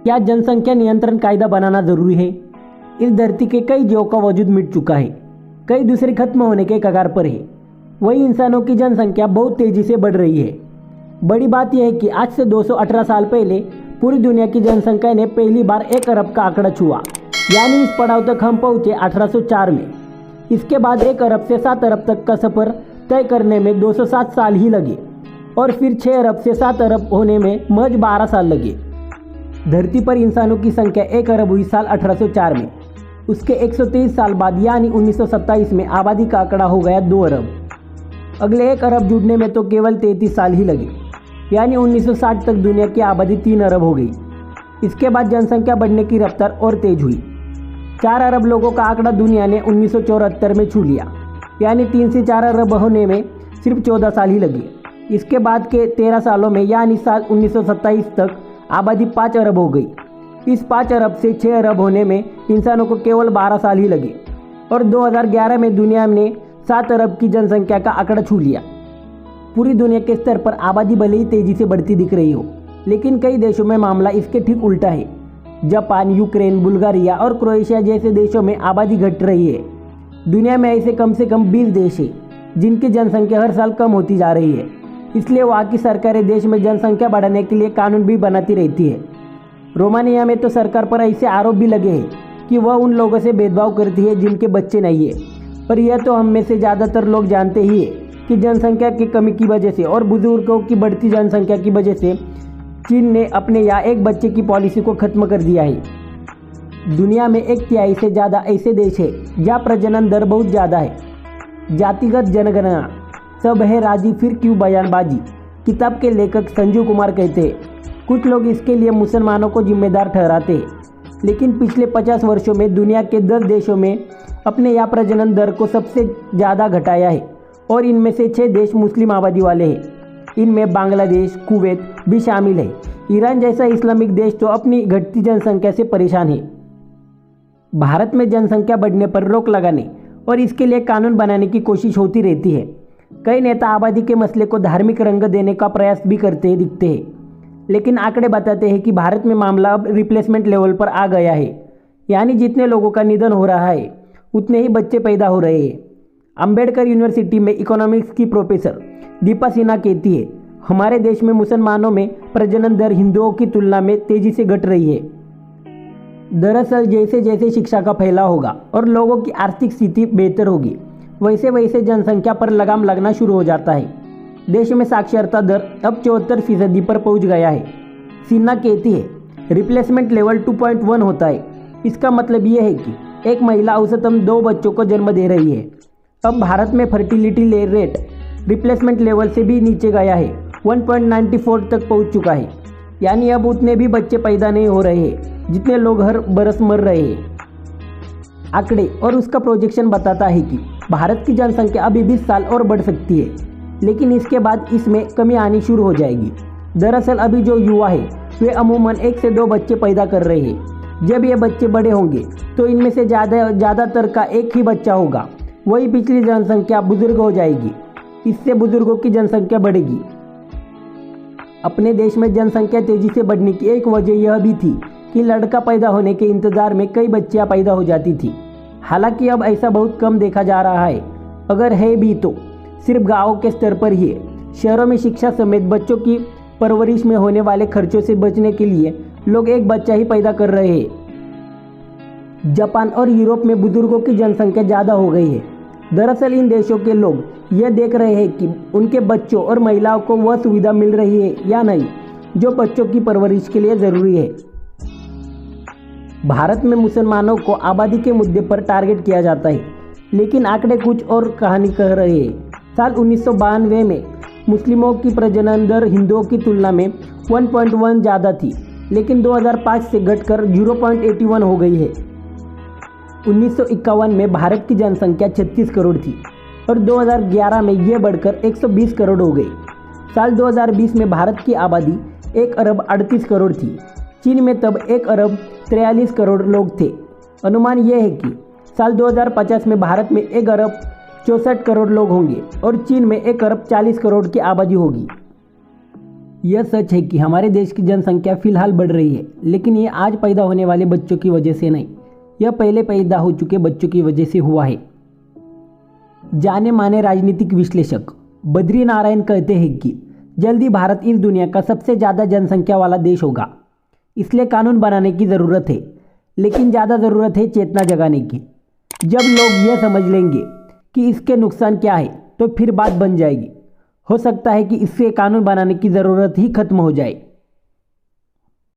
क्या जनसंख्या नियंत्रण कायदा बनाना जरूरी है? इस धरती के कई जीवों का वजूद मिट चुका है, कई दूसरे खत्म होने के कगार पर है। वही इंसानों की जनसंख्या बहुत तेजी से बढ़ रही है। बड़ी बात यह है कि आज से 218 साल पहले पूरी दुनिया की जनसंख्या ने पहली बार 1 अरब का आंकड़ा छुआ, यानी इस पड़ाव तक हम पहुंचे 1804 में। इसके बाद 1 अरब से 7 अरब तक का सफर तय करने में 207 साल ही लगे और फिर 6 अरब से 7 अरब होने में महज 12 साल लगे। धरती पर इंसानों की संख्या 1 अरब हुई साल 1804 में। उसके 123 साल बाद यानी 1927 में आबादी का आंकड़ा हो गया 2 अरब। अगले 1 अरब जुड़ने में तो केवल 33 साल ही लगे, यानी 1960 तक दुनिया की आबादी 3 अरब हो गई। इसके बाद जनसंख्या बढ़ने की रफ्तार और तेज हुई। 4 अरब लोगों का आंकड़ा दुनिया ने 1974 में छू लिया, यानी 3 से 4 अरब होने में सिर्फ 14 साल ही लगे। इसके बाद के 13 सालों में यानी साल 1927 तक आबादी 5 अरब हो गई। इस 5 अरब से 6 अरब होने में इंसानों को केवल 12 साल ही लगे और 2011 में दुनिया ने 7 अरब की जनसंख्या का आंकड़ा छू लिया। पूरी दुनिया के स्तर पर आबादी भले ही तेजी से बढ़ती दिख रही हो, लेकिन कई देशों में मामला इसके ठीक उल्टा है। जापान, यूक्रेन, बुल्गारिया और क्रोएशिया जैसे देशों में आबादी घट रही है। दुनिया में ऐसे कम से कम 20 देश हैं जिनकी जनसंख्या हर साल कम होती जा रही है। इसलिए वहाँ की सरकारें देश में जनसंख्या बढ़ाने के लिए कानून भी बनाती रहती है। रोमानिया में तो सरकार पर ऐसे आरोप भी लगे हैं कि वह उन लोगों से भेदभाव करती है जिनके बच्चे नहीं है। पर यह तो हम में से ज़्यादातर लोग जानते ही है कि जनसंख्या की कमी की वजह से और बुजुर्गों की बढ़ती जनसंख्या की वजह से चीन ने अपने यहाँ एक बच्चे की पॉलिसी को खत्म कर दिया है। दुनिया में 1/3 से ज़्यादा ऐसे देश है जहाँ प्रजनन दर बहुत ज़्यादा है। जातिगत जनगणना सब है राजी फिर क्यों बयानबाजी, किताब के लेखक संजीव कुमार कहते हैं। कुछ लोग इसके लिए मुसलमानों को जिम्मेदार ठहराते हैं, लेकिन पिछले 50 वर्षों में दुनिया के 10 देशों में अपने यहाँ प्रजनन दर को सबसे ज़्यादा घटाया है और इनमें से 6 देश मुस्लिम आबादी वाले हैं। इनमें बांग्लादेश, कुवैत भी शामिल है। ईरान जैसा इस्लामिक देश तो अपनी घटती जनसंख्या से परेशान है। भारत में जनसंख्या बढ़ने पर रोक लगाने और इसके लिए कानून बनाने की कोशिश होती रहती है। कई नेता आबादी के मसले को धार्मिक रंग देने का प्रयास भी करते दिखते हैं, लेकिन आंकड़े बताते हैं कि भारत में मामला अब रिप्लेसमेंट लेवल पर आ गया है, यानी जितने लोगों का निधन हो रहा है उतने ही बच्चे पैदा हो रहे हैं। अंबेडकर यूनिवर्सिटी में इकोनॉमिक्स की प्रोफेसर दीपा सिन्हा कहती है, हमारे देश में मुसलमानों में प्रजनन दर हिंदुओं की तुलना में तेजी से घट रही है। दरअसल जैसे जैसे शिक्षा का फैलाव होगा और लोगों की आर्थिक स्थिति बेहतर होगी, वैसे वैसे जनसंख्या पर लगाम लगना शुरू हो जाता है। देश में साक्षरता दर अब 74% पर पहुंच गया है। सिन्हा कहती है, रिप्लेसमेंट लेवल 2.1 होता है। इसका मतलब यह है कि एक महिला औसतन 2 बच्चों को जन्म दे रही है। अब भारत में फर्टिलिटी रेट रिप्लेसमेंट लेवल से भी नीचे गया है, 1.94 तक पहुंच चुका है, यानी अब उतने भी बच्चे पैदा नहीं हो रहे हैं जितने लोग हर बरस मर रहे हैं। आंकड़े और उसका प्रोजेक्शन बताता है कि भारत की जनसंख्या अभी 20 साल और बढ़ सकती है, लेकिन इसके बाद इसमें कमी आनी शुरू हो जाएगी। दरअसल अभी जो युवा है वे अमूमन 1 से 2 बच्चे पैदा कर रहे हैं। जब ये बच्चे बड़े होंगे तो इनमें से ज़्यादातर का एक ही बच्चा होगा। वही पिछली जनसंख्या बुजुर्ग हो जाएगी, इससे बुजुर्गों की जनसंख्या बढ़ेगी। अपने देश में जनसंख्या तेजी से बढ़ने की एक वजह यह भी थी कि लड़का पैदा होने के इंतजार में कई बच्चियां पैदा हो जाती थी। हालांकि अब ऐसा बहुत कम देखा जा रहा है, अगर है भी तो सिर्फ गाँव के स्तर पर ही है। शहरों में शिक्षा समेत बच्चों की परवरिश में होने वाले खर्चों से बचने के लिए लोग एक बच्चा ही पैदा कर रहे हैं। जापान और यूरोप में बुजुर्गों की जनसंख्या ज़्यादा हो गई है। दरअसल इन देशों के लोग यह देख रहे हैं कि उनके बच्चों और महिलाओं को वह सुविधा मिल रही है या नहीं जो बच्चों की परवरिश के लिए ज़रूरी है। भारत में मुसलमानों को आबादी के मुद्दे पर टारगेट किया जाता है, लेकिन आंकड़े कुछ और कहानी कह रहे हैं। साल 1992 में मुस्लिमों की प्रजनन दर हिंदुओं की तुलना में 1.1 ज़्यादा थी, लेकिन 2005 से घटकर 0.81 हो गई है। 1951 में भारत की जनसंख्या 36 करोड़ थी और 2011 में यह बढ़कर 120 करोड़ हो गई। साल 2020 में भारत की आबादी 1 अरब 38 करोड़ थी। चीन में तब 1 अरब 43 करोड़ लोग थे। अनुमान यह है कि साल 2050 में भारत में 1 अरब 64 करोड़ लोग होंगे और चीन में 1 अरब 40 करोड़ की आबादी होगी। यह सच है कि हमारे देश की जनसंख्या फिलहाल बढ़ रही है, लेकिन ये आज पैदा होने वाले बच्चों की वजह से नहीं, यह पहले पैदा हो चुके बच्चों की वजह से हुआ है। जाने माने राजनीतिक विश्लेषक बद्री नारायण कहते हैं कि जल्दी भारत इस दुनिया का सबसे ज़्यादा जनसंख्या वाला देश होगा, इसलिए कानून बनाने की ज़रूरत है, लेकिन ज़्यादा ज़रूरत है चेतना जगाने की। जब लोग यह समझ लेंगे कि इसके नुकसान क्या है तो फिर बात बन जाएगी। हो सकता है कि इससे कानून बनाने की ज़रूरत ही खत्म हो जाए।